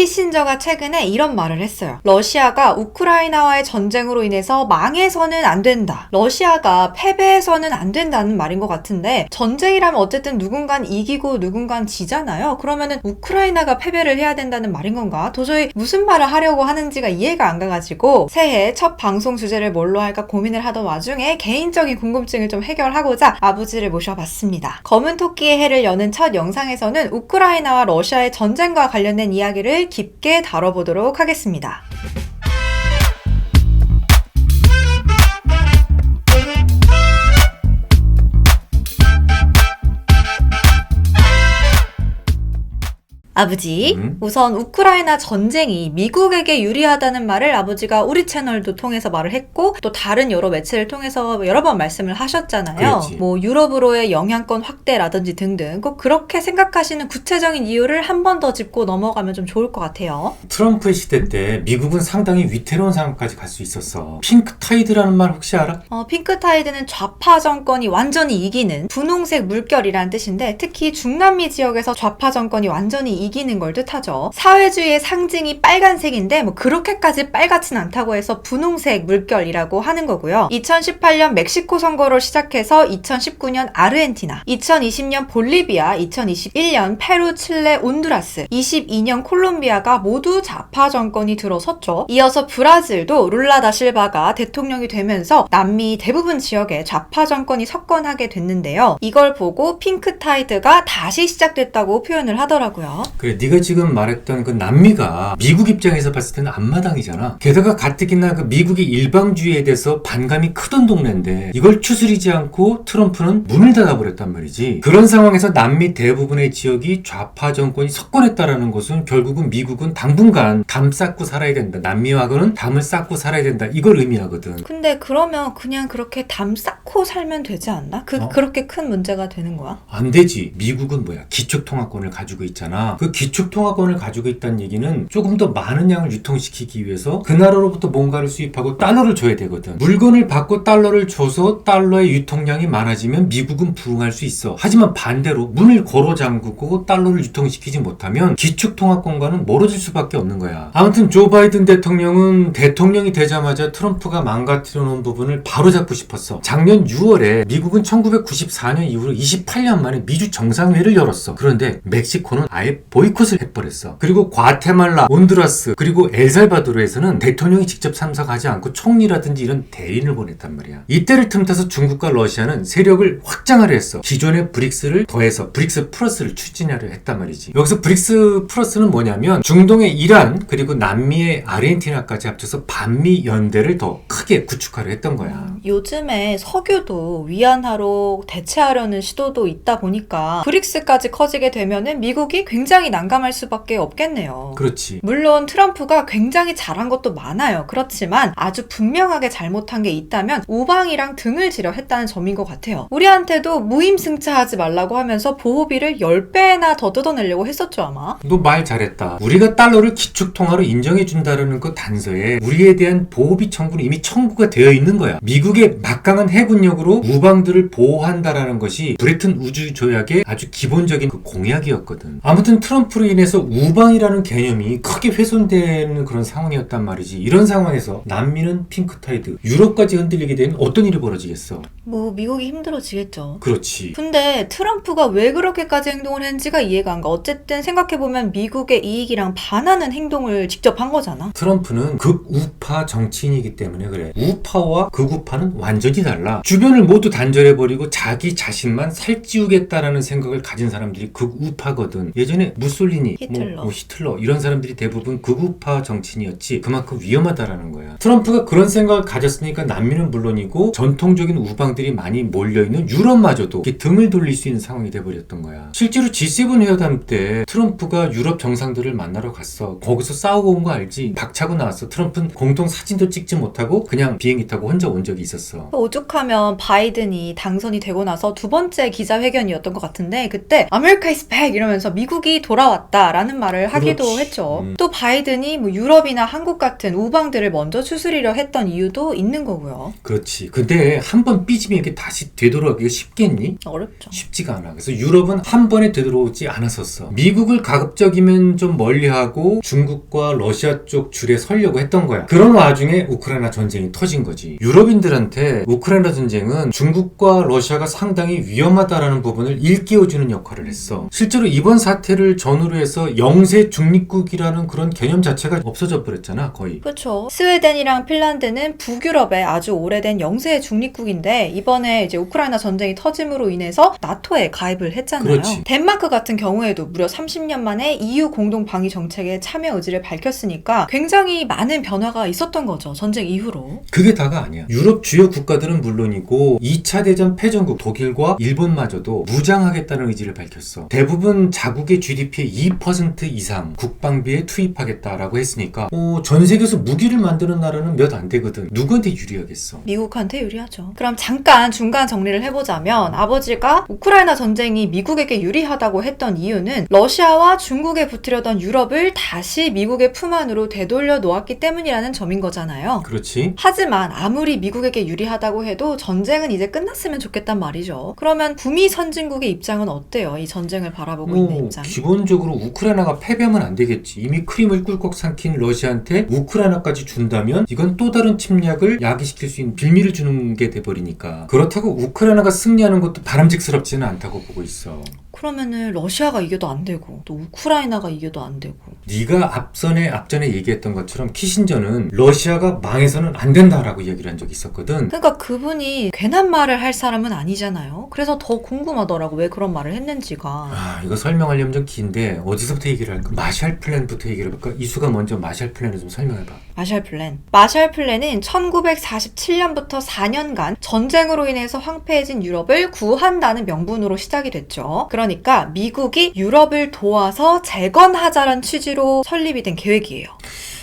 키신저가 최근에 이런 말을 했어요. 러시아가 우크라이나와의 전쟁으로 인해서 망해서는 안 된다. 러시아가 패배해서는 안 된다는 말인 것 같은데, 전쟁이라면 어쨌든 누군간 이기고 누군간 지잖아요. 그러면은 우크라이나가 패배를 해야 된다는 말인 건가? 도저히 무슨 말을 하려고 하는지가 이해가 안 가가지고 새해 첫 방송 주제를 뭘로 할까 고민을 하던 와중에 개인적인 궁금증을 좀 해결하고자 아버지를 모셔봤습니다. 검은 토끼의 해를 여는 첫 영상에서는 우크라이나와 러시아의 전쟁과 관련된 이야기를 깊게 다뤄보도록 하겠습니다. 아버지, 우선 우크라이나 전쟁이 미국에게 유리하다는 말을 아버지가 우리 채널도 통해서 말을 했고, 또 다른 여러 매체를 통해서 여러 번 말씀을 하셨잖아요. 그렇지. 뭐 유럽으로의 영향권 확대라든지 등등 꼭 그렇게 생각하시는 구체적인 이유를 한 번 더 짚고 넘어가면 좀 좋을 것 같아요. 트럼프의 시대 때 미국은 상당히 위태로운 상황까지 갈 수 있었어. 핑크타이드라는 말 혹시 알아? 핑크타이드는 좌파 정권이 완전히 이기는 분홍색 물결이라는 뜻인데, 특히 중남미 지역에서 좌파 정권이 완전히 이기는 걸 뜻하죠. 사회주의의 상징이 빨간색인데 뭐 그렇게까지 빨갛진 않다고 해서 분홍색 물결이라고 하는 거고요. 2018년 멕시코 선거로 시작해서 2019년 아르헨티나, 2020년 볼리비아, 2021년 페루, 칠레, 온두라스, 22년 콜롬비아가 모두 좌파 정권이 들어섰죠. 이어서 브라질도 룰라 다 실바가 대통령이 되면서 남미 대부분 지역에 좌파 정권이 석권하게 됐는데요. 이걸 보고 핑크타이드가 다시 시작됐다고 표현을 하더라고요. 그래, 네가 지금 말했던 그 남미가 미국 입장에서 봤을 때는 앞마당이잖아. 게다가 가뜩이나 그 미국의 일방주의에 대해서 반감이 크던 동네인데 이걸 추스리지 않고 트럼프는 문을 닫아버렸단 말이지. 그런 상황에서 남미 대부분의 지역이 좌파 정권이 석권했다라는 것은 결국은 미국은 당분간 담 쌓고 살아야 된다. 남미하고는 담을 쌓고 살아야 된다. 이걸 의미하거든. 근데 그러면 그냥 그렇게 담 쌓고 살면 되지 않나? 그렇게 큰 문제가 되는 거야? 안 되지. 미국은 뭐야? 기축통화권을 가지고 있잖아. 그 기축통화권을 가지고 있다는 얘기는 조금 더 많은 양을 유통시키기 위해서 그 나라로부터 뭔가를 수입하고 달러를 줘야 되거든. 물건을 받고 달러를 줘서 달러의 유통량이 많아지면 미국은 부흥할 수 있어. 하지만 반대로 문을 걸어 잠그고 달러를 유통시키지 못하면 기축통화권과는 멀어질 수밖에 없는 거야. 아무튼 조 바이든 대통령은 대통령이 되자마자 트럼프가 망가뜨려 놓은 부분을 바로 잡고 싶었어. 작년 6월에 미국은 1994년 이후로 28년 만에 미주 정상회의를 열었어. 그런데 멕시코는 아예 보이콧을 해버렸어. 그리고 과테말라, 온두라스, 그리고 엘살바도르에서는 대통령이 직접 참석하지 않고 총리라든지 이런 대리인을 보냈단 말이야. 이때를 틈타서 중국과 러시아는 세력을 확장하려 했어. 기존의 브릭스를 더해서 브릭스 플러스를 추진하려 했단 말이지. 여기서 브릭스 플러스는 뭐냐면 중동의 이란 그리고 남미의 아르헨티나까지 합쳐서 반미 연대를 더 크게 구축하려 했던 거야. 요즘에 석유도 위안화로 대체하려는 시도도 있다 보니까 브릭스까지 커지게 되면은 미국이 굉장히 난감할 수밖에 없겠네요. 그렇지. 물론 트럼프가 굉장히 잘한 것도 많아요. 그렇지만 아주 분명하게 잘못한 게 있다면 우방이랑 등을 지려 했다는 점인 것 같아요. 우리한테도 무임승차하지 말라고 하면서 보호비를 10배나 더 뜯어내려고 했었죠 아마. 너 말 잘했다. 우리가 달러를 기축통화로 인정해준다는 그 단서에 우리에 대한 보호비 청구는 이미 청구가 되어 있는 거야. 미국의 막강한 해군력으로 우방들을 보호한다라는 것이 브레튼 우주 조약의 아주 기본적인 그 공약이었거든. 아무튼 트럼프로 인해서 우방이라는 개념이 크게 훼손되는 그런 상황이었단 말이지. 이런 상황에서 남미는 핑크타이드, 유럽까지 흔들리게 되면 어떤 일이 벌어지겠어? 뭐 미국이 힘들어지겠죠. 그렇지. 근데 트럼프가 왜 그렇게까지 행동을 했는지가 이해가 안 가. 어쨌든 생각해보면 미국의 이익이랑 반하는 행동을 직접 한 거잖아. 트럼프는 극우파 정치인이기 때문에 그래. 우파와 극우파는 완전히 달라. 주변을 모두 단절해버리고 자기 자신만 살찌우겠다라는 생각을 가진 사람들이 극우파거든. 예전에 무솔리니, 히틀러 이런 사람들이 대부분 극우파 정치인이었지. 그만큼 위험하다라는 거야. 트럼프가 그런 생각을 가졌으니까 남미는 물론이고 전통적인 우방들이 많이 몰려있는 유럽마저도 이렇게 등을 돌릴 수 있는 상황이 돼버렸던 거야. 실제로 G7 회담 때 트럼프가 유럽 정상들을 만나러 갔어. 거기서 싸우고 온 거 알지? 박차고 나왔어. 트럼프는 공동 사진도 찍지 못하고 그냥 비행기 타고 혼자 온 적이 있었어. 오죽하면 바이든이 당선이 되고 나서 두 번째 기자회견이었던 것 같은데, 그때 America is back 이러면서 미국이 돌아왔다라는 말을 하기도 그렇지. 했죠. 또 바이든이 뭐 유럽이나 한국 같은 우방들을 먼저 추스리려 했던 이유도 있는 거고요. 그렇지. 근데 한 번 삐지면 이게 다시 되돌아오기가 쉽겠니? 어렵죠. 쉽지가 않아. 그래서 유럽은 한 번에 되돌아오지 않았었어. 미국을 가급적이면 좀 멀리하고 중국과 러시아 쪽 줄에 서려고 했던 거야. 그런 와중에 우크라이나 전쟁이 터진 거지. 유럽인들한테 우크라이나 전쟁은 중국과 러시아가 상당히 위험하다라는 부분을 일깨워주는 역할을 했어. 실제로 이번 사태를 전후로 해서 영세 중립국이라는 그런 개념 자체가 없어져 버렸잖아, 거의. 그렇죠. 스웨덴이랑 핀란드는 북유럽의 아주 오래된 영세 중립국인데 이번에 이제 우크라이나 전쟁이 터짐으로 인해서 나토에 가입을 했잖아요. 그렇지. 덴마크 같은 경우에도 무려 30년 만에 EU 공동 방위 정책에 참여 의지를 밝혔으니까 굉장히 많은 변화가 있었던 거죠. 전쟁 이후로. 그게 다가 아니야. 유럽 주요 국가들은 물론이고 2차 대전 패전국 독일과 일본마저도 무장하겠다는 의지를 밝혔어. 대부분 자국의 GDP의 2% 이상 국방비에 투입하겠다라고 했으니까 전 세계에서 무기를 만드는 나라는 몇 안 되거든. 누구한테 유리하겠어? 미국한테 유리하죠. 그럼 잠깐 중간 정리를 해보자면 아버지가 우크라이나 전쟁이 미국에게 유리하다고 했던 이유는 러시아와 중국에 붙으려던 유럽을 다시 미국의 품 안으로 되돌려 놓았기 때문이라는 점인 거잖아요. 그렇지. 하지만 아무리 미국에게 유리하다고 해도 전쟁은 이제 끝났으면 좋겠단 말이죠. 그러면 구미 선진국의 입장은 어때요? 이 전쟁을 바라보고 있는 입장. 기본적으로 우크라이나가 패배하면 안 되겠지. 이미 크림을 꿀꺽 삼킨 러시아한테 우크라이나까지 준다면 이건 또 다른 침략을 야기시킬 수 있는 빌미를 주는 게 돼버리니까. 그렇다고 우크라이나가 승리하는 것도 바람직스럽지는 않다고 보고 있어. 그러면은 러시아가 이겨도 안 되고 또 우크라이나가 이겨도 안 되고. 네가 앞전에 얘기했던 것처럼 키신저는 러시아가 망해서는 안 된다라고 얘기를 한 적이 있었거든. 그러니까 그분이 괜한 말을 할 사람은 아니잖아요. 그래서 더 궁금하더라고 왜 그런 말을 했는지가. 이거 설명하려면 좀 긴데 어디서부터 얘기를 할까? 마샬 플랜부터 얘기를 해볼까? 이수가 먼저 마샬 플랜을 좀 설명해봐. 마샬 플랜. 마샬 플랜은 1947년부터 4년간 전쟁으로 인해서 황폐해진 유럽을 구한다는 명분으로 시작이 됐죠. 그러니까 미국이 유럽을 도와서 재건하자는 취지로 설립이 된 계획이에요.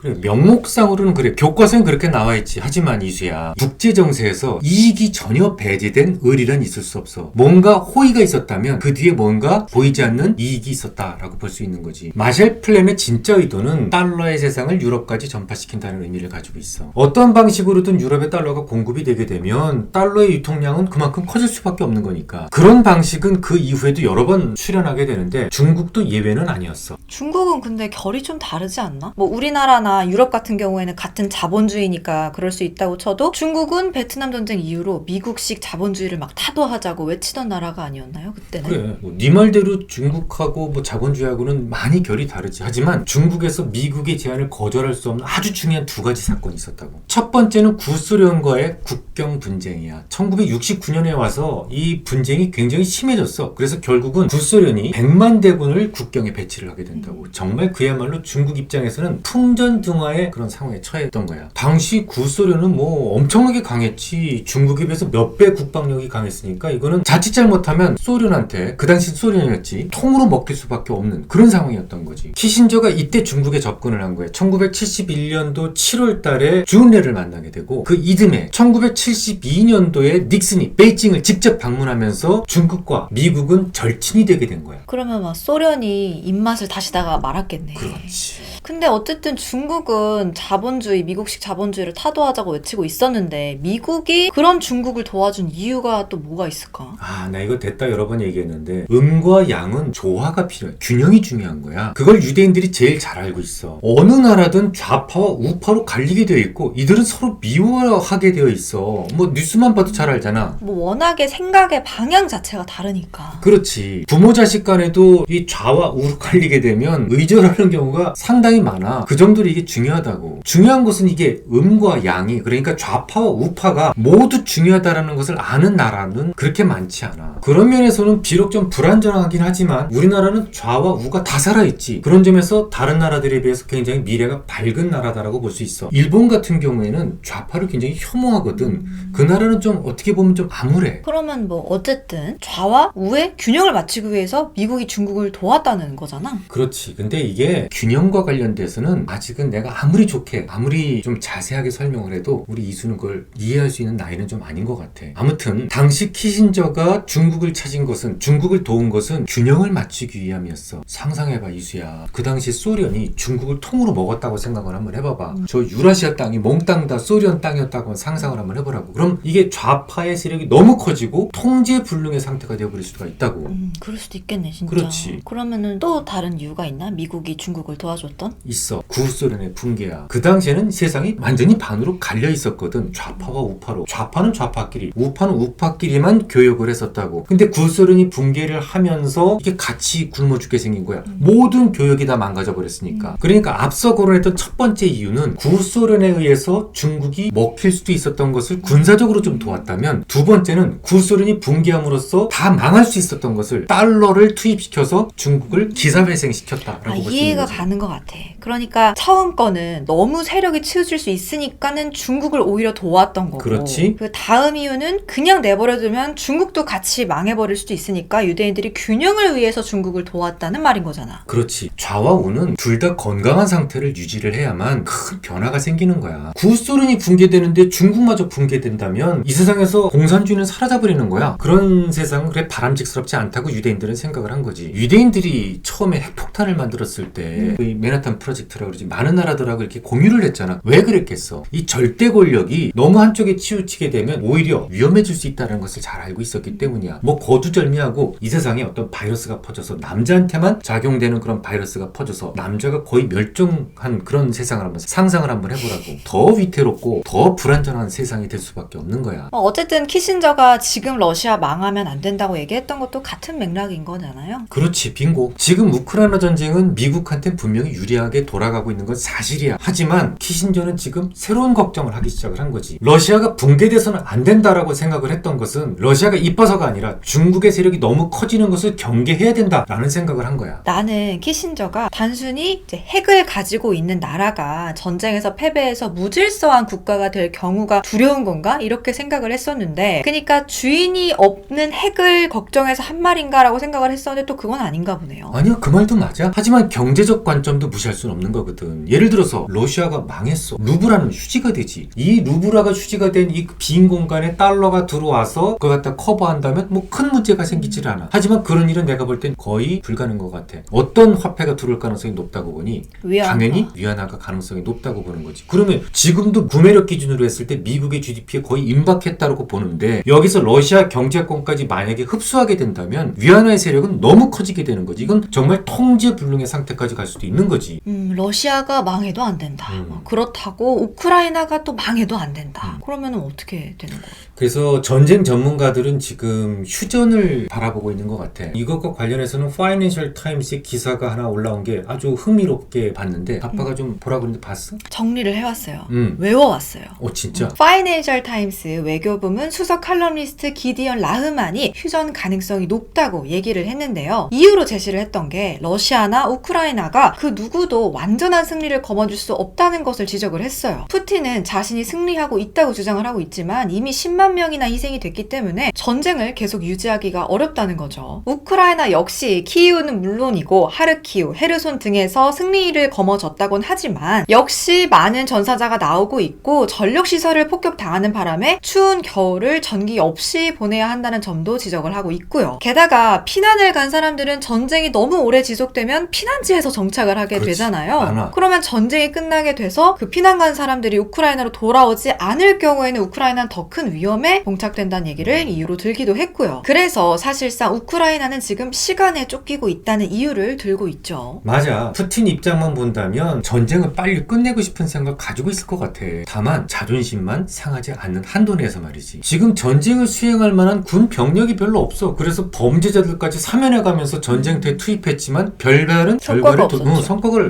그래, 명목상으로는 그래. 교과서엔 그렇게 나와있지. 하지만 이수야, 국제정세에서 이익이 전혀 배제된 의리는 있을 수 없어. 뭔가 호의가 있었다면 그 뒤에 뭔가 보이지 않는 이익이 있었다라고 볼 수 있는 거지. 마샬 플랜의 진짜 의도는 달러의 세상을 유럽까지 전파시킨다는 의미를 가지고 있어. 어떤 방식으로든 유럽의 달러가 공급이 되게 되면 달러의 유통량은 그만큼 커질 수밖에 없는 거니까. 그런 방식은 그 이후에도 여러 번 수련하게 되는데 중국도 예외는 아니었어. 중국은 근데 결이 좀 다르지 않나? 뭐 우리나라나 유럽 같은 경우에는 같은 자본주의니까 그럴 수 있다고 쳐도 중국은 베트남 전쟁 이후로 미국식 자본주의를 막 타도하자고 외치던 나라가 아니었나요? 그때는? 그래. 네 말대로 중국하고 자본주의하고는 많이 결이 다르지. 하지만 중국에서 미국의 제안을 거절할 수 없는 아주 중요한 두 가지 사건이 있었다고. 첫 번째는 구소련과의 국경 분쟁이야. 1969년에 와서 이 분쟁이 굉장히 심해졌어. 그래서 결국은 구소련이 100만 대군을 국경에 배치를 하게 된다고. 정말 그야말로 중국 입장에서는 풍전등화의 그런 상황에 처했던 거야. 당시 구소련은 엄청나게 강했지. 중국에 비해서 몇 배 국방력이 강했으니까 이거는 자칫 잘못하면 소련한테, 그 당시 소련이었지, 통으로 먹힐 수밖에 없는 그런 상황이었던 거지. 키신저가 이때 중국에 접근을 한 거야. 1971년도 7월 달에 주은래를 만나게 되고 그 이듬해 1972년도에 닉슨이 베이징을 직접 방문하면서 중국과 미국은 절친이 되게 된 거야. 그러면 막 소련이 입맛을 다시다가 말았겠네. 그렇지. 근데 어쨌든 중국은 자본주의, 미국식 자본주의를 타도하자고 외치고 있었는데 미국이 그런 중국을 도와준 이유가 또 뭐가 있을까? 나 이거 됐다 여러 번 얘기했는데 음과 양은 조화가 필요해. 균형이 중요한 거야. 그걸 유대인들이 제일 잘 알고 있어. 어느 나라든 좌파와 우파로 갈리게 되어 있고 이들은 서로 미워하게 되어 있어. 뉴스만 봐도 잘 알잖아. 워낙에 생각의 방향 자체가 다르니까. 그렇지. 부모 자식 간에도 이 좌와 우로 갈리게 되면 의절하는 경우가 상당히 많아. 그 정도로 이게 중요하다고. 중요한 것은 이게 음과 양이, 그러니까 좌파와 우파가 모두 중요하다라는 것을 아는 나라는 그렇게 많지 않아. 그런 면에서는 비록 좀 불안정하긴 하지만 우리나라는 좌와 우가 다 살아있지. 그런 점에서 다른 나라들에 비해서 굉장히 미래가 밝은 나라다라고 볼 수 있어. 일본 같은 경우에는 좌파를 굉장히 혐오하거든. 그 나라는 좀 어떻게 보면 좀 암울해. 그러면 어쨌든 좌와 우의 균형을 맞추기 위해서 미국이 중국을 도왔다는 거잖아. 그렇지. 근데 이게 균형과 관련돼서는 아직은 아직은 내가 아무리 좋게 아무리 좀 자세하게 설명을 해도 우리 이수는 그걸 이해할 수 있는 나이는 좀 아닌 것 같아. 아무튼 당시 키신저가 중국을 찾은 것은 중국을 도운 것은 균형을 맞추기 위함이었어. 상상해봐 이수야. 그 당시 소련이 중국을 통으로 먹었다고 생각을 한번 해봐봐. 저 유라시아 땅이 몽땅 다 소련 땅이었다고 상상을 한번 해보라고. 그럼 이게 좌파의 세력이 너무 커지고 통제불능의 상태가 되어버릴 수가 있다고. 그럴 수도 있겠네 진짜. 그렇지. 그러면은 또 다른 이유가 있나? 미국이 중국을 도와줬던? 있어. 구소련의 붕괴야. 그 당시에는 세상이 완전히 반으로 갈려 있었거든. 좌파와 우파로. 좌파는 좌파끼리, 우파는 우파끼리만 교역을 했었다고. 근데 구소련이 붕괴를 하면서 이게 같이 굶어 죽게 생긴 거야. 모든 교역이 다 망가져 버렸으니까. 그러니까 앞서 거론했던 첫 번째 이유는 구소련에 의해서 중국이 먹힐 수도 있었던 것을 군사적으로 좀 도왔다면, 두 번째는 구소련이 붕괴함으로써 다 망할 수 있었던 것을 달러를 투입시켜서 중국을 기사회생시켰다라고 볼 수 있는 이해가 거지. 가는 것 같아. 그러니까 처음 거는 너무 세력이 치우칠 수 있으니까는 중국을 오히려 도왔던 거고. 그렇지. 그 다음 이유는 그냥 내버려두면 중국도 같이 망해버릴 수도 있으니까 유대인들이 균형을 위해서 중국을 도왔다는 말인 거잖아. 그렇지. 좌와 우는 둘 다 건강한 상태를 유지를 해야만 큰 변화가 생기는 거야. 구소련이 붕괴되는데 중국마저 붕괴된다면 이 세상에서 공산주의는 사라져버리는 거야. 그런 세상은 그래 바람직스럽지 않다고 유대인들은 생각을 한 거지. 유대인들이 처음에 핵폭탄을 만들었을 때 그 맨하탄 프로젝트라고 그러지, 많은 나라들하고 이렇게 공유를 했잖아. 왜 그랬겠어? 이 절대 권력이 너무 한쪽에 치우치게 되면 오히려 위험해질 수 있다는 것을 잘 알고 있었기 때문이야. 뭐 거두절미하고 이 세상에 어떤 바이러스가 퍼져서 남자한테만 작용되는 그런 바이러스가 퍼져서 남자가 거의 멸종한 그런 세상을 한번 상상을 한번 해보라고. 더 위태롭고 더 불안전한 세상이 될 수밖에 없는 거야. 어쨌든 키신저가 지금 러시아 망하면 안 된다고 얘기했던 것도 같은 맥락인 거잖아요. 그렇지, 빙고. 지금 우크라이나 전쟁은 미국한테 분명히 유리하게 돌아가고 있는 건 사실이야. 하지만 키신저는 지금 새로운 걱정을 하기 시작을 한 거지. 러시아가 붕괴돼서는 안 된다라고 생각을 했던 것은 러시아가 이뻐서가 아니라 중국의 세력이 너무 커지는 것을 경계해야 된다라는 생각을 한 거야. 나는 키신저가 단순히 이제 핵을 가지고 있는 나라가 전쟁에서 패배해서 무질서한 국가가 될 경우가 두려운 건가? 이렇게 생각을 했었는데, 그러니까 주인이 없는 핵을 걱정해서 한 말인가라고 생각을 했었는데 또 그건 아닌가 보네요. 아니야, 그 말도 맞아. 하지만 경제적 관점도 무시할 수는 없는 거거든. 예를 들어서 러시아가 망했어. 루브라는 휴지가 되지. 이 루브라가 휴지가 된 이 빈 공간에 달러가 들어와서 그걸 갖다 커버한다면 뭐 큰 문제가 생기질 않아. 하지만 그런 일은 내가 볼 땐 거의 불가능한 것 같아. 어떤 화폐가 들어올 가능성이 높다고 보니 위안화. 당연히 위안화가 가능성이 높다고 보는 거지. 그러면 지금도 구매력 기준으로 했을 때 미국의 GDP에 거의 임박했다고 보는데, 여기서 러시아 경제권까지 만약에 흡수하게 된다면 위안화의 세력은 너무 커지게 되는 거지. 이건 정말 통제불능의 상태까지 갈 수도 있는 거지. 러시아가 망해도 안 된다. 그렇다고 우크라이나가 또 망해도 안 된다. 그러면 어떻게 되는 거야? 그래서 전쟁 전문가들은 지금 휴전을 바라보고 있는 것 같아. 이것과 관련해서는 파이낸셜 타임스의 기사가 하나 올라온 게 아주 흥미롭게 봤는데, 아빠가 좀 보라고 했는데 봤어? 정리를 해왔어요. 외워왔어요. 진짜? 파이낸셜 타임스 외교부문 수석 칼럼니스트 기디언 라흐만이 휴전 가능성이 높다고 얘기를 했는데요. 이유로 제시를 했던 게 러시아나 우크라이나가 그 누구도 완전한 승리를 거머쥘 수 없다는 것을 지적을 했어요. 푸틴은 자신이 승리하고 있다고 주장을 하고 있지만 이미 10만 명이나 희생이 됐기 때문에 전쟁을 계속 유지하기가 어렵다는 거죠. 우크라이나 역시 키이우는 물론이고 하르키우, 헤르손 등에서 승리를 거머쥐었다곤 하지만 역시 많은 전사자가 나오고 있고 전력시설을 폭격당하는 바람에 추운 겨울을 전기 없이 보내야 한다는 점도 지적을 하고 있고요. 게다가 피난을 간 사람들은 전쟁이 너무 오래 지속되면 피난지에서 정착을 하게 그렇지. 되잖아요. 많아. 그러면 전쟁이 끝나게 돼서 그 피난 간 사람들이 우크라이나로 돌아오지 않을 경우에는 우크라이나는 더 큰 위험에 봉착된다는 얘기를 이유로 들기도 했고요. 그래서 사실상 우크라이나는 지금 시간에 쫓기고 있다는 이유를 들고 있죠. 맞아. 푸틴 입장만 본다면 전쟁을 빨리 끝내고 싶은 생각 가지고 있을 것 같아. 다만 자존심만 상하지 않는 한도 내에서 말이지. 지금 전쟁을 수행할 만한 군 병력이 별로 없어. 그래서 범죄자들까지 사면해가면서 전쟁터에 투입했지만 별다른 결과를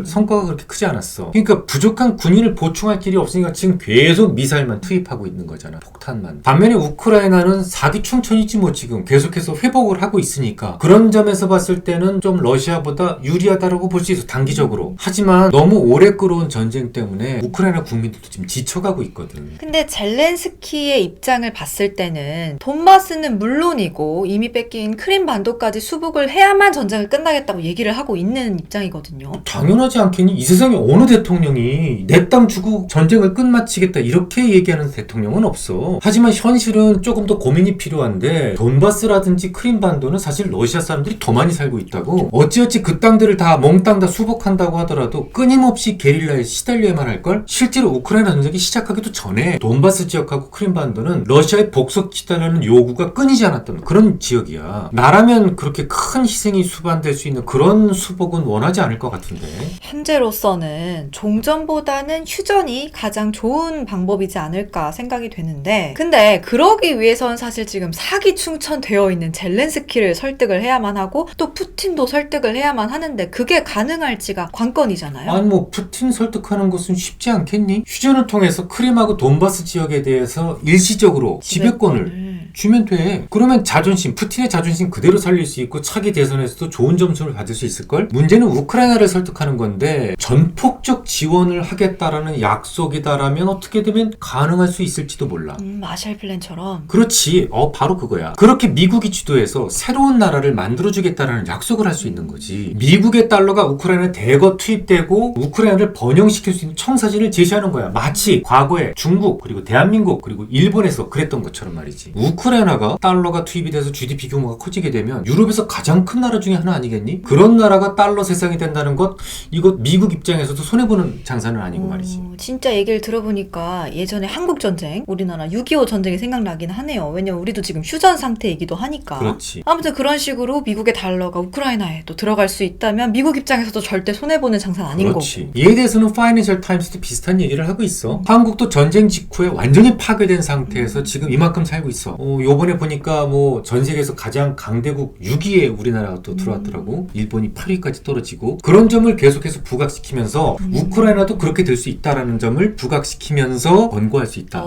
성과가 그렇게 크지 않았어. 그러니까 부족한 군인을 보충할 길이 없으니까 지금 계속 미사일만 투입하고 있는 거잖아. 폭탄만. 반면에 우크라이나는 사기충천이지 뭐. 지금 계속해서 회복을 하고 있으니까 그런 점에서 봤을 때는 좀 러시아보다 유리하다라고 볼 수 있어, 단기적으로. 하지만 너무 오래 끌어온 전쟁 때문에 우크라이나 국민들도 지금 지쳐가고 있거든. 근데 젤렌스키의 입장을 봤을 때는 돈바스는 물론이고 이미 뺏긴 크림 반도까지 수복을 해야만 전쟁을 끝나겠다고 얘기를 하고 있는 입장이거든요. 당연하지 않겠니? 이 세상에 어느 대통령이 내 땅 주고 전쟁을 끝마치겠다 이렇게 얘기하는 대통령은 없어. 하지만 현실은 조금 더 고민이 필요한데 돈바스라든지 크림반도는 사실 러시아 사람들이 더 많이 살고 있다고. 어찌어찌 그 땅들을 다 몽땅 다 수복한다고 하더라도 끊임없이 게릴라에 시달려야만 할걸? 실제로 우크라이나 전쟁이 시작하기도 전에 돈바스 지역하고 크림반도는 러시아의 복속지단이라는 요구가 끊이지 않았던 그런 지역이야. 나라면 그렇게 큰 희생이 수반될 수 있는 그런 수복은 원하지 않을 것 같은데. 현재로서는 종전보다는 휴전이 가장 좋은 방법이지 않을까 생각이 되는데, 근데 그러기 위해선 사실 지금 사기 충천되어 있는 젤렌스키를 설득을 해야만 하고 또 푸틴도 설득을 해야만 하는데 그게 가능할지가 관건이잖아요. 아니 뭐 푸틴 설득하는 것은 쉽지 않겠니? 휴전을 통해서 크림하고 돈바스 지역에 대해서 일시적으로 지배권을 주면 돼. 그러면 자존심, 푸틴의 자존심 그대로 살릴 수 있고 차기 대선에서도 좋은 점수를 받을 수 있을걸? 문제는 우크라이나를 설득하는 건데 전폭적 지원을 하겠다라는 약속이다라면 어떻게 되면 가능할 수 있을지도 몰라. 마샬 플랜처럼. 그렇지. 바로 그거야. 그렇게 미국이 주도해서 새로운 나라를 만들어주겠다라는 약속을 할 수 있는 거지. 미국의 달러가 우크라이나에 대거 투입되고 우크라이나를 번영시킬 수 있는 청사진을 제시하는 거야. 마치 과거에 중국 그리고 대한민국 그리고 일본에서 그랬던 것처럼 말이지. 우크라이나가 달러가 투입이 돼서 GDP 규모가 커지게 되면 유럽에서 가장 큰 나라 중에 하나 아니겠니? 그런 나라가 달러 세상이 된다는 것, 이거 미국 입장에서도 손해보는 장사는 아니고 말이지. 진짜 얘기를 들어보니까 예전에 한국전쟁, 우리나라 6.25 전쟁이 생각나긴 하네요. 왜냐면 우리도 지금 휴전 상태이기도 하니까. 그렇지. 아무튼 그런 식으로 미국의 달러가 우크라이나에 또 들어갈 수 있다면 미국 입장에서도 절대 손해보는 장사는 아닌 그렇지. 거고. 이에 대해서는 파이낸셜 타임스도 비슷한 얘기를 하고 있어. 한국도 전쟁 직후에 완전히 파괴된 상태에서 지금 이만큼 살고 있어. 요번에 보니까 뭐 전 세계에서 가장 강대국 6위에 우리나라가 또 들어왔더라고. 일본이 8위까지 떨어지고. 그런 점을 계속해서 부각시키면서 우크라이나도 그렇게 될 수 있다라는 점을 부각시키면서 권고할 수 있다.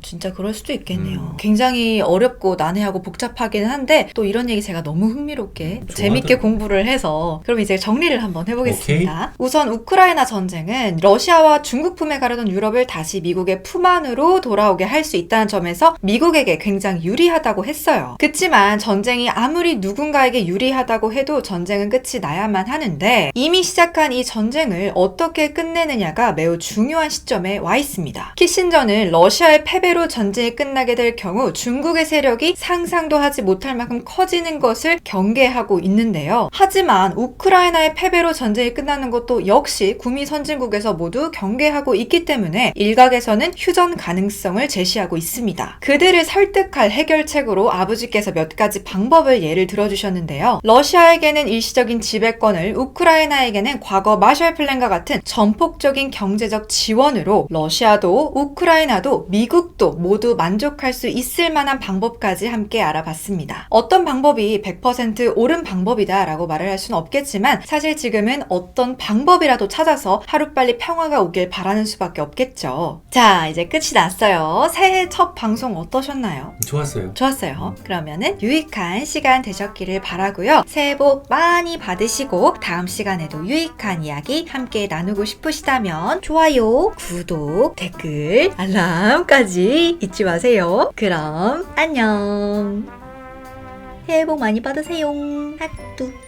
진짜 그럴 수도 있겠네요. 굉장히 어렵고 난해하고 복잡하기는 한데 또 이런 얘기 제가 너무 흥미롭게 재밌게 공부를 해서 그럼 이제 정리를 한번 해보겠습니다. 오케이. 우선 우크라이나 전쟁은 러시아와 중국 품에 가려던 유럽을 다시 미국의 품 안으로 돌아오게 할 수 있다는 점에서 미국에게 굉장히 유리하다고 했어요. 그치만 전쟁이 아무리 누군가에게 유리하다고 해도 전쟁은 끝이 나야만 하는데 이미 시작한 이 전쟁을 어떻게 끝내느냐가 매우 중요한 시점에 와 있습니다. 키신저는 러시아의 패배로 전쟁이 끝나게 될 경우 중국의 세력이 상상도 하지 못할 만큼 커지는 것을 경계하고 있는데요. 하지만 우크라이나의 패배로 전쟁이 끝나는 것도 역시 구미 선진국에서 모두 경계하고 있기 때문에 일각에서는 휴전 가능성을 제시하고 있습니다. 그들을 설득할 해결책으로 아버지께서 몇 가지 방법을 예를 들어주셨는데요. 러시아에게는 일시적인 지배권을, 우크라이나에게는 과거 마샬 플랜과 같은 전폭적인 경제적 지원으로 러시아도 우크라이나도 미국도 모두 만족할 수 있을 만한 방법까지 함께 알아봤습니다. 어떤 방법이 100% 옳은 방법이다 라고 말을 할 수는 없겠지만 사실 지금은 어떤 방법이라도 찾아서 하루빨리 평화가 오길 바라는 수밖에 없겠죠. 자, 이제 끝이 났어요. 새해 첫 방송 어떠셨나요? 좋았어요. 좋았어요. 그러면은 유익한 시간 되셨기를 바라고요. 새해 복 많이 받으시고 다음 시간에도 유익한 이야기 함께 나누고 싶으시다면 좋아요, 구독, 댓글, 알람까지 잊지 마세요. 그럼 안녕. 새해 복 많이 받으세요. 하뚜.